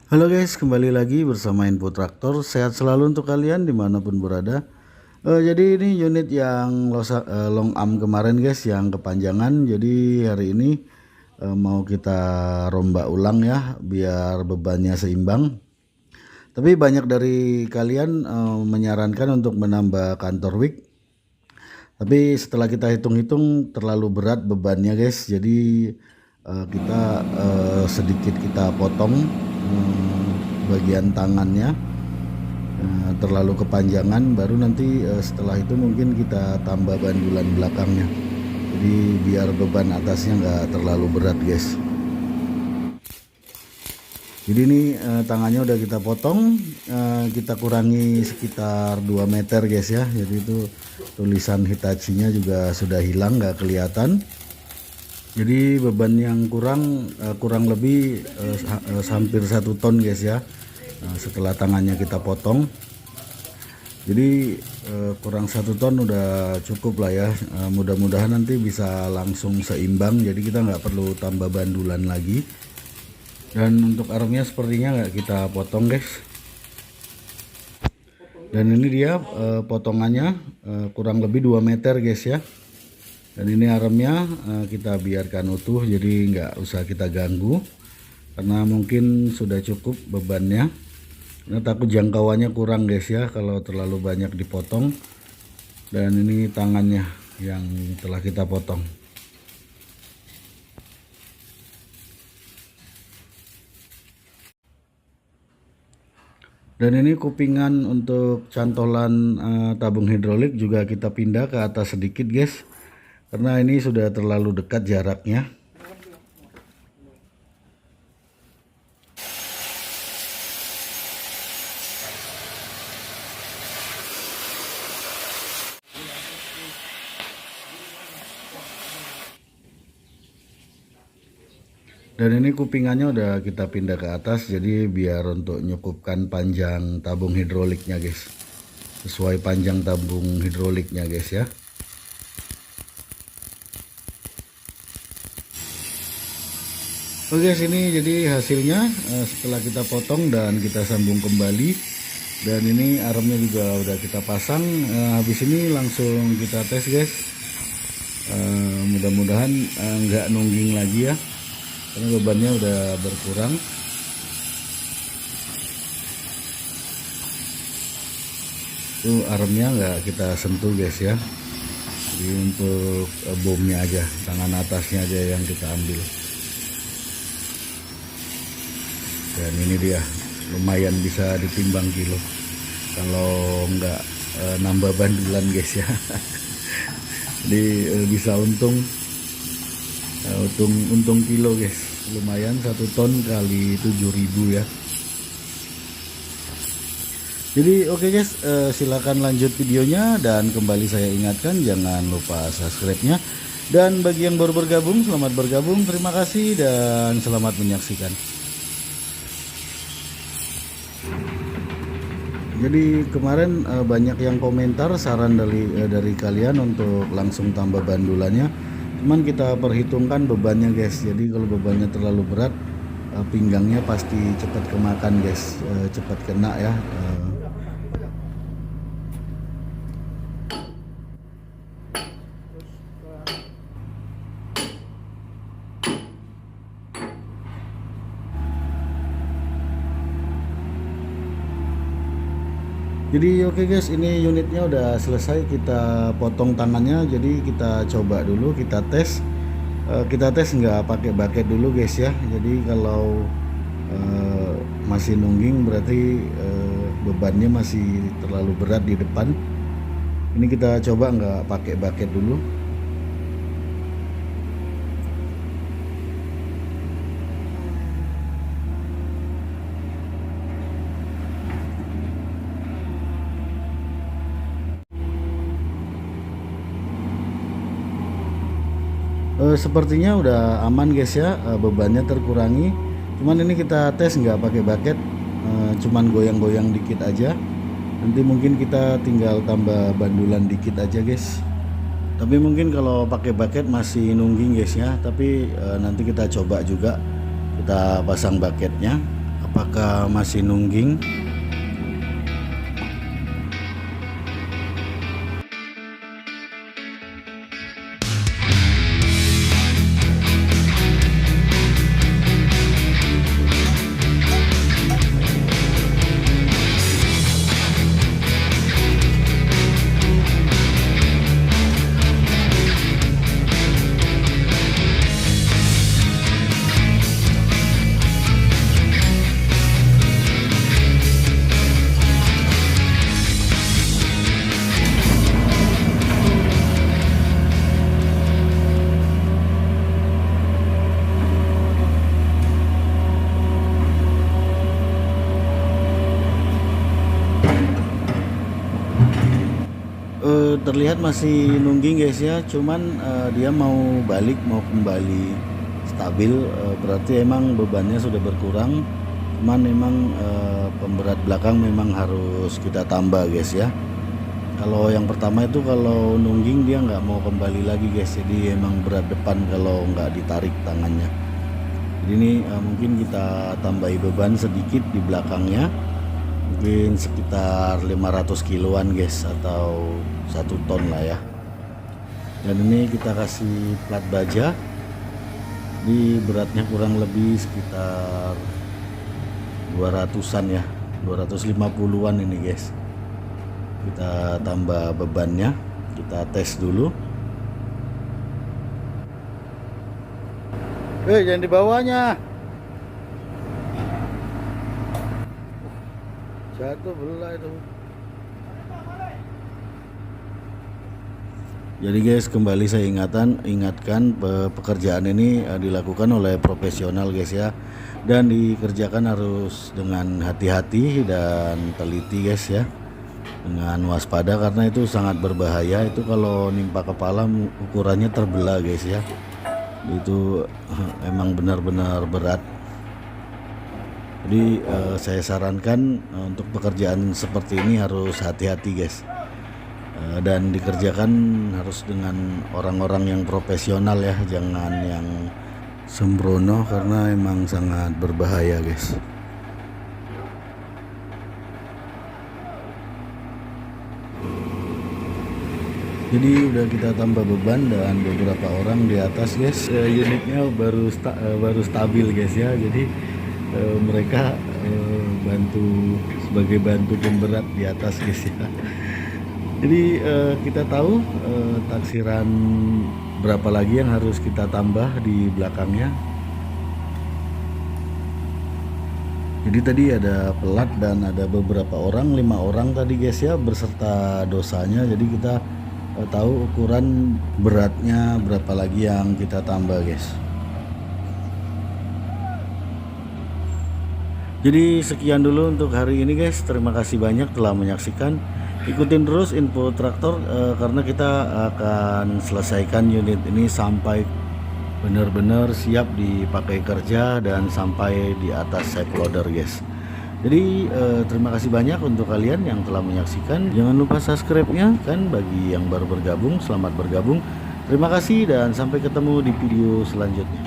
Halo guys, kembali lagi bersama Info Traktor. Sehat selalu untuk kalian dimanapun berada. Jadi ini unit yang long arm kemarin guys, yang kepanjangan. Jadi hari ini mau kita rombak ulang ya, biar bebannya seimbang. Tapi banyak dari kalian menyarankan untuk menambah kantor wheel. Tapi setelah kita hitung-hitung terlalu berat bebannya guys. Jadi kita sedikit kita potong bagian tangannya, terlalu kepanjangan, baru nanti setelah itu mungkin kita tambah bandulan belakangnya, jadi biar beban atasnya nggak terlalu berat guys. Jadi ini tangannya udah kita potong, kita kurangi sekitar 2 meter guys ya. Jadi itu tulisan Hitachi-nya juga sudah hilang, nggak kelihatan. Jadi beban yang kurang lebih hampir 1 ton guys ya. Setelah tangannya kita potong, jadi kurang 1 ton udah cukup lah ya. Mudah-mudahan nanti bisa langsung seimbang, jadi kita nggak perlu tambah bandulan lagi. Dan untuk armnya sepertinya nggak kita potong guys. Dan ini dia potongannya kurang lebih 2 meter guys ya. Dan ini armnya kita biarkan utuh, jadi nggak usah kita ganggu karena mungkin sudah cukup bebannya. Nah, takut jangkauannya kurang guys ya kalau terlalu banyak dipotong. Dan ini tangannya yang telah kita potong. Dan ini kupingan untuk cantolan tabung hidrolik juga kita pindah ke atas sedikit guys, karena ini sudah terlalu dekat jaraknya. Dan ini kupingannya udah kita pindah ke atas, jadi biar untuk nyukupkan panjang tabung hidroliknya guys, sesuai panjang tabung hidroliknya guys ya. Oke guys, ini jadi hasilnya setelah kita potong dan kita sambung kembali. Dan ini armnya juga udah kita pasang. Habis ini langsung kita tes guys. Mudah-mudahan nggak nungging lagi ya, karena bebannya udah berkurang. Itu armnya nggak kita sentuh guys ya. Jadi untuk bomnya aja, tangan atasnya aja yang kita ambil. Dan ini dia, lumayan bisa ditimbang kilo kalau nggak nambah bandulan guys ya. Jadi bisa untung kilo guys, lumayan 1 ton kali 7.000 ya. Jadi oke guys, silakan lanjut videonya. Dan kembali saya ingatkan, jangan lupa subscribe-nya. Dan bagi yang baru bergabung, selamat bergabung, terima kasih dan selamat menyaksikan. Jadi kemarin banyak yang komentar saran dari kalian untuk langsung tambah bandulannya. Cuman kita perhitungkan bebannya guys. Jadi kalau bebannya terlalu berat, pinggangnya pasti cepat kemakan guys, cepat kena ya. Jadi oke guys, ini unitnya udah selesai, kita potong tangannya. Jadi kita coba dulu, kita tes. Kita tes nggak pakai bucket dulu guys ya. Jadi kalau masih nungging berarti bebannya masih terlalu berat di depan. Ini kita coba nggak pakai bucket dulu. Sepertinya udah aman guys ya, bebannya terkurangi. Cuman ini kita tes nggak pakai bucket, cuman goyang-goyang dikit aja. Nanti mungkin kita tinggal tambah bandulan dikit aja guys. Tapi mungkin kalau pakai bucket masih nungging guys ya. Tapi nanti kita coba juga, kita pasang bucketnya. apakah masih nungging? Terlihat masih nungging guys ya, cuman dia mau kembali stabil, berarti emang bebannya sudah berkurang. Cuman memang pemberat belakang memang harus kita tambah guys ya. Kalau yang pertama itu kalau nungging dia nggak mau kembali lagi guys, jadi emang berat depan kalau nggak ditarik tangannya. Jadi ini mungkin kita tambahi beban sedikit di belakangnya, mungkin sekitar 500 kiloan guys, atau 1 ton lah ya. Dan ini kita kasih plat baja, di beratnya kurang lebih sekitar 200-an ya, 250-an ini guys. Kita tambah bebannya, kita tes dulu. Jangan di bawahnya, jatuh belah itu. Jadi guys, kembali saya ingatkan pekerjaan ini dilakukan oleh profesional guys ya, dan dikerjakan harus dengan hati-hati dan teliti guys ya, dengan waspada, karena itu sangat berbahaya. Itu kalau nimpa kepala ukurannya terbelah guys ya, itu emang benar-benar berat. Jadi saya sarankan untuk pekerjaan seperti ini harus hati-hati guys, dan dikerjakan harus dengan orang-orang yang profesional ya, jangan yang sembrono, karena emang sangat berbahaya guys. Jadi udah kita tambah beban dan beberapa orang di atas guys, unitnya baru stabil guys ya. Jadi mereka sebagai bantu pemberat di atas guys ya. Jadi kita tahu taksiran berapa lagi yang harus kita tambah di belakangnya. Jadi tadi ada pelat dan ada beberapa orang, 5 orang tadi guys ya, berserta dosanya. Jadi kita tahu ukuran beratnya berapa lagi yang kita tambah guys. Jadi sekian dulu untuk hari ini guys, terima kasih banyak telah menyaksikan. Ikutin terus info traktor, karena kita akan selesaikan unit ini sampai benar-benar siap dipakai kerja dan sampai di atas safe loader guys. Jadi terima kasih banyak untuk kalian yang telah menyaksikan. Jangan lupa subscribe-nya kan, bagi yang baru bergabung, selamat bergabung. Terima kasih dan sampai ketemu di video selanjutnya.